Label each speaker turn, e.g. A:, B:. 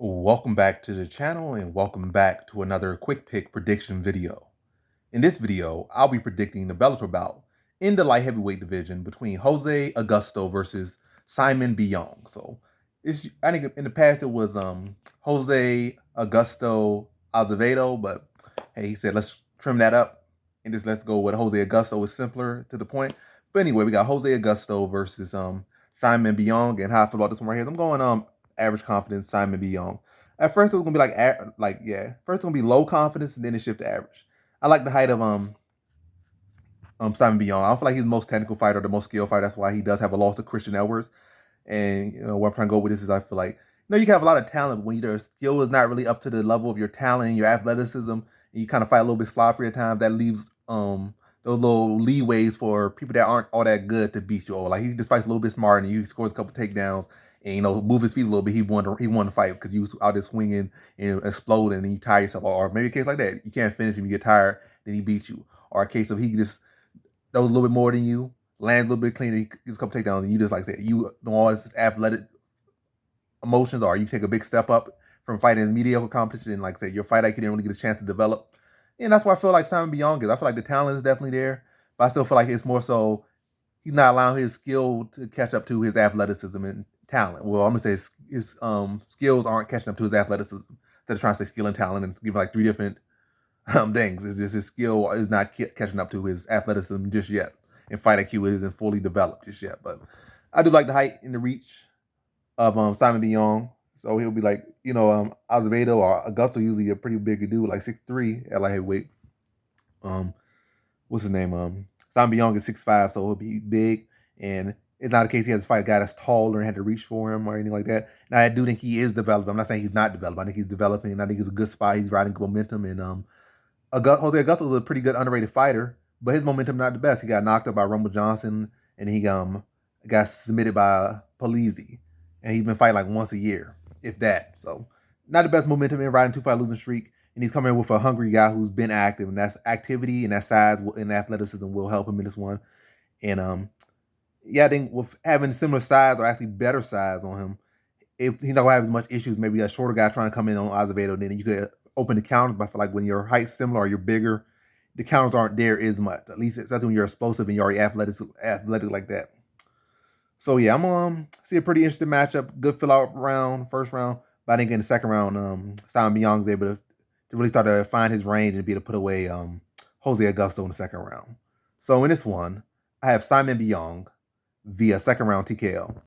A: Welcome back to the channel and welcome back to another quick pick prediction video. In this video, I'll be predicting the Bellator bout in the light heavyweight division between Jose Augusto versus Simon Biyong. I think in the past it was Jose Augusto Azevedo, but hey, he said let's trim that up and just let's go with Jose Augusto. Is simpler to the point. But anyway, we got Jose Augusto versus Simon Biyong, and how I feel about this one right here. I'm going average confidence Simon Biyong. At first it was gonna be first it's gonna be low confidence and then it shift to average. I like the height of Simon Biyong. I don't feel like he's the most technical fighter, the most skilled fighter. That's why he does have a loss to Christian Edwards. And where I'm trying to go with this is I feel like you can have a lot of talent, but when your skill is not really up to the level of your talent and your athleticism, and you kind of fight a little bit sloppy at times, that leaves those little leeways for people that aren't all that good to beat you. Or like he just fights a little bit smart and he scores a couple takedowns and move his feet a little bit. He won the fight because you was out there swinging and exploding and you tire yourself. Or maybe a case like that, you can't finish him, you get tired, then he beats you. Or a case of he just knows a little bit more than you, lands a little bit cleaner, he gets a couple takedowns, and you just like say you know all this athletic emotions, or you take a big step up from fighting in mediocre competition, and like say your fight IQ didn't really get a chance to develop. And that's why I feel like Simon Biyong is. I feel like the talent is definitely there, but I still feel like it's more so he's not allowing his skill to catch up to his athleticism and talent. Well, I'm gonna say his skills aren't catching up to his athleticism. Instead of trying to say skill and talent and give like three different things. It's just his skill is not catching up to his athleticism just yet, and fight IQ isn't fully developed just yet. But I do like the height and the reach of Simon Biyong. So he'll be like, Azevedo or Augusto, usually a pretty big dude, like 6'3" at light heavyweight. What's his name? Simon Biyong is 6'5", so he'll be big. And it's not a case he has to fight a guy that's taller and had to reach for him or anything like that. Now I do think he is developed. I'm not saying he's not developed. I think he's developing. And I think it's a good spot. He's riding momentum. And Jose Augusto is a pretty good underrated fighter, but his momentum not the best. He got knocked out by Rumble Johnson, and he got submitted by Polizzi, and he's been fighting like once a year, if that. So not the best momentum in riding 2-fight losing streak, and he's coming in with a hungry guy who's been active, and that's activity and that size and athleticism will help him in this one. And yeah, I think with having similar size or actually better size on him, if he's not gonna have as much issues, maybe a shorter guy trying to come in on Azevedo, then you could open the counters. But I feel like when your height's similar or you're bigger, the counters aren't there as much. At least especially when you're explosive and you're already athletic like that. So yeah, I'm see a pretty interesting matchup. Good fill out round, first round. But I think in the second round, Simon Biyong's able to really start to find his range and be able to put away Jose Augusto in the second round. So in this one, I have Simon Biyong via second round TKO.